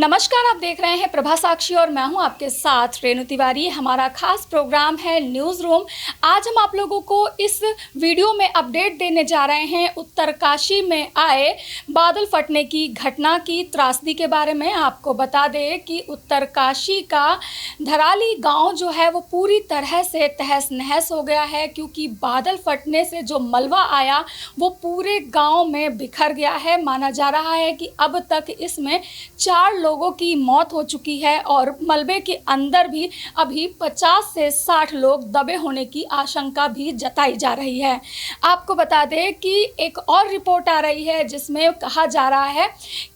नमस्कार, आप देख रहे हैं प्रभा साक्षी और मैं हूं आपके साथ रेणु तिवारी। हमारा खास प्रोग्राम है न्यूज़ रूम। आज हम आप लोगों को इस वीडियो में अपडेट देने जा रहे हैं उत्तरकाशी में आए बादल फटने की घटना की त्रासदी के बारे में। आपको बता दें कि उत्तरकाशी का धराली गांव जो है वो पूरी तरह से तहस नहस हो गया है, क्योंकि बादल फटने से जो मलबा आया वो पूरे गाँव में बिखर गया है। माना जा रहा है कि अब तक इसमें 4 लोगों की मौत हो चुकी है और मलबे के अंदर भी अभी 50 से 60 लोग दबे होने की आशंका भी जताई जा रही है। आपको बता दें कि एक और रिपोर्ट आ रही है जिसमें कहा जा रहा है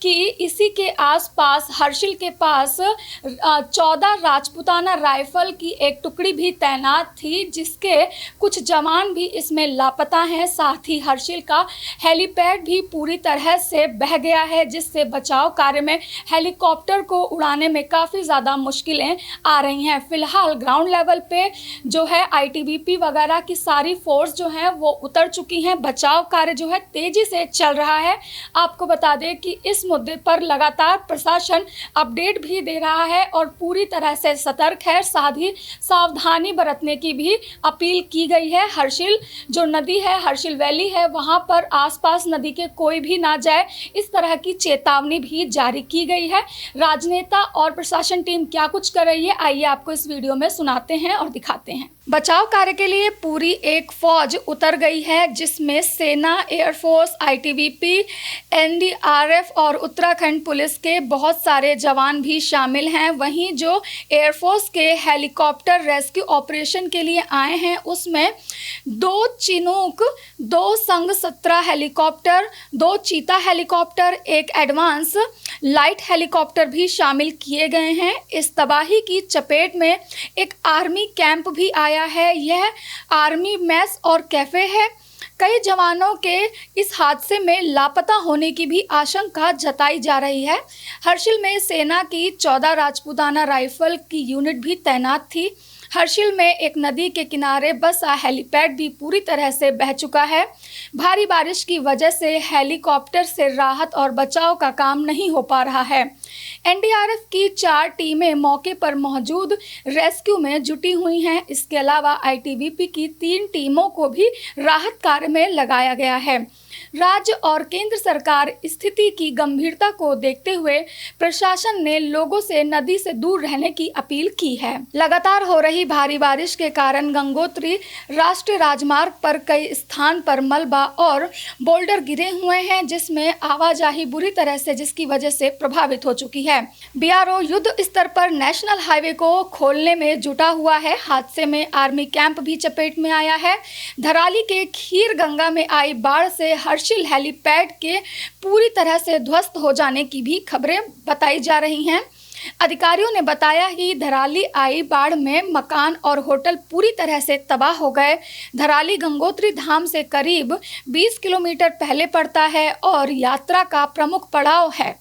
कि इसी के आसपास हर्षिल के पास 14 राजपूताना राइफल की एक टुकड़ी भी तैनात थी, जिसके कुछ जवान भी इसमें लापता हैं। साथ ही हर्षिल का हेलीपैड भी पूरी तरह से बह गया है, जिससे बचाव कार्य में हेलीकॉप्टर को उड़ाने में काफ़ी ज़्यादा मुश्किलें आ रही हैं। फिलहाल ग्राउंड लेवल पे जो है आईटीबीपी वगैरह की सारी फोर्स जो है वो उतर चुकी हैं। बचाव कार्य जो है तेज़ी से चल रहा है। आपको बता दें कि इस मुद्दे पर लगातार प्रशासन अपडेट भी दे रहा है और पूरी तरह से सतर्क है। साथ ही सावधानी बरतने की भी अपील की गई है। हर्षिल जो नदी है, हर्षिल वैली है, वहाँ पर आसपास नदी के कोई भी ना जाए, इस तरह की चेतावनी भी जारी की गई है। राजनेता और प्रशासन टीम क्या कुछ कर रही है, आइए आपको इस वीडियो में सुनाते हैं और दिखाते हैं। बचाव कार्य के लिए पूरी एक फौज उतर गई है, जिसमें सेना, एयरफोर्स, आईटीबीपी, एनडीआरएफ और उत्तराखंड पुलिस के बहुत सारे जवान भी शामिल हैं। वहीं जो एयरफोर्स के हेलीकॉप्टर रेस्क्यू ऑपरेशन के लिए आए हैं, उसमें 2 चिनूक, 2 संग 17 हेलीकॉप्टर, 2 चीता हेलीकॉप्टर, एक एडवांस लाइट हेलीकॉप्टर भी शामिल किए गए हैं। इस तबाही की चपेट में एक आर्मी कैंप भी आया है। यह आर्मी मेस और कैफ़े है। कई जवानों के इस हादसे में लापता होने की भी आशंका जताई जा रही है। हर्षिल में सेना की 14 राजपूताना राइफल की यूनिट भी तैनात थी। हर्षिल में एक नदी के किनारे बसा हेलीपैड भी पूरी तरह से बह चुका है। भारी बारिश की वजह से हेलीकॉप्टर से राहत और बचाव का काम नहीं हो पा रहा है। एनडीआरएफ की 4 टीमें मौके पर मौजूद रेस्क्यू में जुटी हुई हैं। इसके अलावा आईटीबीपी की 3 टीमों को भी राहत कार्य में लगाया गया है। राज्य और केंद्र सरकार स्थिति की गंभीरता को देखते हुए प्रशासन ने लोगों से नदी से दूर रहने की अपील की है। लगातार हो रही भारी बारिश के कारण गंगोत्री राष्ट्रीय राजमार्ग पर कई स्थान पर मलबा और बोल्डर गिरे हुए हैं, जिसमें आवाजाही बुरी तरह से जिसकी वजह से प्रभावित हो चुकी है। बीआरओ युद्ध स्तर पर नेशनल हाईवे को खोलने में जुटा हुआ है। हादसे में आर्मी कैंप भी चपेट में आया है। धराली के खीर गंगा में आई बाढ़ से हर्षिल हेलीपैड के पूरी तरह से ध्वस्त हो जाने की भी खबरें बताई जा रही हैं। अधिकारियों ने बताया कि धराली आई बाढ़ में मकान और होटल पूरी तरह से तबाह हो गए। धराली गंगोत्री धाम से करीब 20 किलोमीटर पहले पड़ता है और यात्रा का प्रमुख पड़ाव है।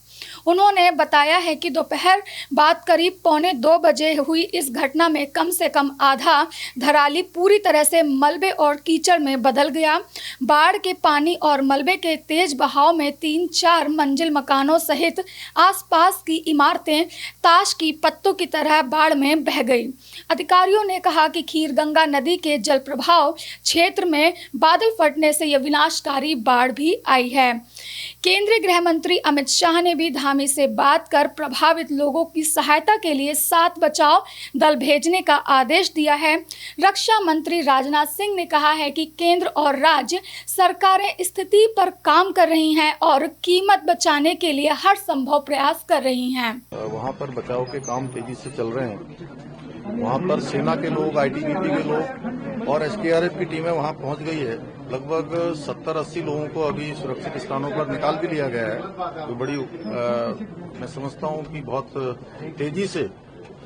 उन्होंने बताया है कि दोपहर बाद करीब 1:45 बजे हुई इस घटना में कम से कम आधा धराली पूरी तरह से मलबे और कीचड़ में बदल गया। बाढ़ के पानी और मलबे के तेज बहाव में 3-4 मंजिल मकानों सहित आसपास की इमारतें ताश की पत्तों की तरह बाढ़ में बह गई। अधिकारियों ने कहा कि खीरगंगा नदी के जल प्रभाव क्षेत्र में बादल फटने से यह विनाशकारी बाढ़ भी आई है। केंद्रीय गृह मंत्री अमित शाह ने भी धामी से बात कर प्रभावित लोगों की सहायता के लिए 7 बचाव दल भेजने का आदेश दिया है। रक्षा मंत्री राजनाथ सिंह ने कहा है कि केंद्र और राज्य सरकारें स्थिति पर काम कर रही हैं और कीमत बचाने के लिए हर संभव प्रयास कर रही हैं। वहाँ पर बचाव के काम तेजी से चल रहे हैं। वहाँ पर सेना के लोग, आईटीबीपी के लोग और एसडीआरएफ की टीमें वहाँ पहुँच गई है। लगभग 70-80 लोगों को अभी सुरक्षित स्थानों पर निकाल भी लिया गया है। तो बड़ी मैं समझता हूँ कि बहुत तेजी से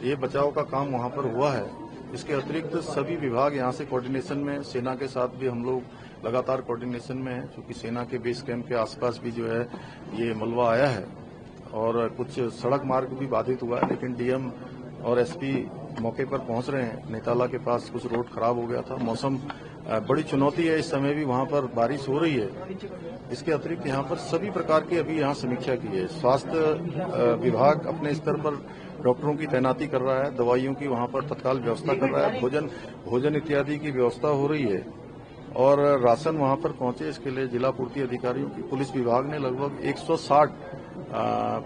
ये बचाव का काम वहाँ पर हुआ है। इसके अतिरिक्त सभी विभाग यहाँ से कोऑर्डिनेशन में, सेना के साथ भी हम लोग लगातार कोऑर्डिनेशन में हैं, क्योंकि सेना के बेस कैंप के आसपास भी जो है ये मलबा आया है और कुछ सड़क मार्ग भी बाधित हुआ है। लेकिन डीएम और एसपी मौके पर पहुंच रहे हैं। नेताला के पास कुछ रोड खराब हो गया था। मौसम बड़ी चुनौती है। इस समय भी वहाँ पर बारिश हो रही है। इसके अतिरिक्त यहाँ पर सभी प्रकार की अभी यहाँ समीक्षा की है। स्वास्थ्य विभाग अपने स्तर पर डॉक्टरों की तैनाती कर रहा है, दवाइयों की वहाँ पर तत्काल व्यवस्था कर रहा है, भोजन इत्यादि की व्यवस्था हो रही है और राशन वहाँ पर पहुंचे इसके लिए जिला पूर्ति अधिकारियों की पुलिस विभाग ने लगभग 160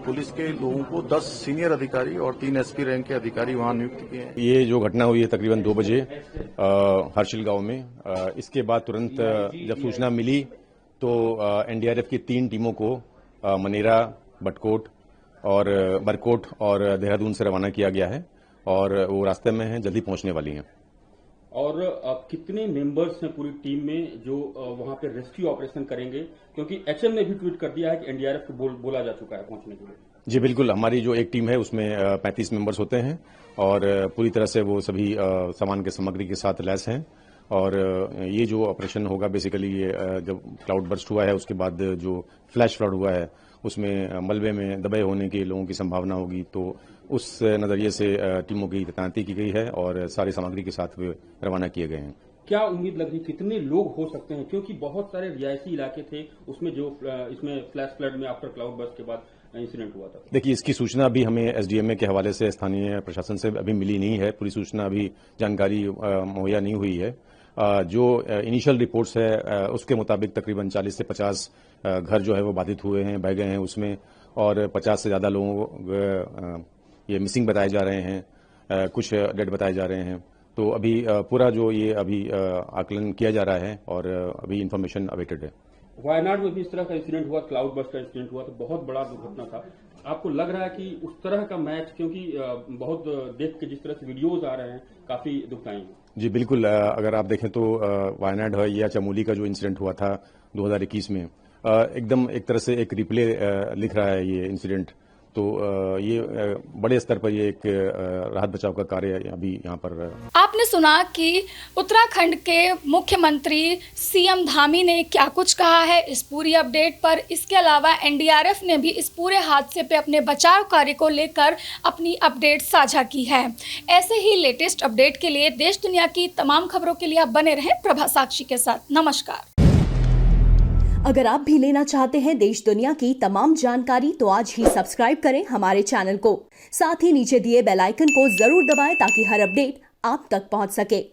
पुलिस के लोगों को 10 सीनियर अधिकारी और 3 एसपी रैंक के अधिकारी वहां नियुक्त किए हैं। ये जो घटना हुई है तकरीबन 2 बजे हर्षिल गांव में, इसके बाद तुरंत जब सूचना मिली तो एनडीआरएफ की 3 टीमों को मनेरा, बरकोट और देहरादून से रवाना किया गया है और वो रास्ते में हैं, जल्दी पहुंचने वाली हैं। और कितने मेंबर्स हैं पूरी टीम में जो वहां पे रेस्क्यू ऑपरेशन करेंगे, क्योंकि एचएम ने भी ट्वीट कर दिया है कि एनडीआरएफ को बोला जा चुका है पहुंचने के लिए। जी बिल्कुल, हमारी जो एक टीम है उसमें 35 मेंबर्स होते हैं और पूरी तरह से वो सभी सामान के सामग्री के साथ लैस हैं और ये जो ऑपरेशन होगा बेसिकली ये जब क्लाउड बर्स्ट हुआ है उसके बाद जो फ्लैश फ्लड हुआ है उसमें मलबे में दबे होने के लोगों की संभावना होगी, तो उस नजरिए से टीमों की तैनाती की गई है और सारी सामग्री के साथ वे रवाना किए गए हैं। क्या उम्मीद लग रही, कितने लोग हो सकते हैं, क्योंकि बहुत सारे रिहायशी इलाके थे उसमें जो इसमें फ्लैश फ्लड में आफ्टर क्लाउड बर्स्ट के बाद इंसिडेंट हुआ था? देखिए, इसकी सूचना अभी हमें एसडीएमए के हवाले से स्थानीय प्रशासन से अभी मिली नहीं है, पूरी सूचना अभी जानकारी मुहैया नहीं हुई है। जो इनिशियल रिपोर्ट्स है उसके मुताबिक तकरीबन 40 से 50 घर जो है वो बाधित हुए हैं, बह गए हैं उसमें और 50 से ज्यादा लोगों ये मिसिंग बताए जा रहे हैं, कुछ डेड बताए जा रहे हैं। तो अभी पूरा जो ये अभी आकलन किया जा रहा है और अभी इंफॉर्मेशन अवेटेड है। वायनाड में भी इस तरह का इंसिडेंट हुआ, क्लाउड बर्स्ट का इंसिडेंट हुआ, तो बहुत बड़ा दुर्घटना था। आपको लग रहा है कि उस तरह का मैच, क्योंकि बहुत देख के जिस तरह से वीडियोज आ रहे हैं काफी दुखदायी है। जी बिल्कुल, अगर आप देखें तो वायनाड है या चमोली का जो इंसिडेंट हुआ था 2021 में, एकदम एक तरह से एक रिप्ले लिख रहा है ये इंसिडेंट। तो ये बड़े स्तर पर ये एक राहत बचाव का कार्य अभी यहाँ पर। आपने सुना कि उत्तराखंड के मुख्यमंत्री सीएम धामी ने क्या कुछ कहा है इस पूरी अपडेट पर। इसके अलावा एनडीआरएफ ने भी इस पूरे हादसे पे अपने बचाव कार्य को लेकर अपनी अपडेट साझा की है। ऐसे ही लेटेस्ट अपडेट के लिए देश दुनिया की तमाम खबरों के लिए आप बने रहें प्रभा साक्षी के साथ। नमस्कार। अगर आप भी लेना चाहते हैं देश दुनिया की तमाम जानकारी तो आज ही सब्सक्राइब करें हमारे चैनल को। साथ ही नीचे दिए बेल आइकन को जरूर दबाएं ताकि हर अपडेट आप तक पहुंच सके।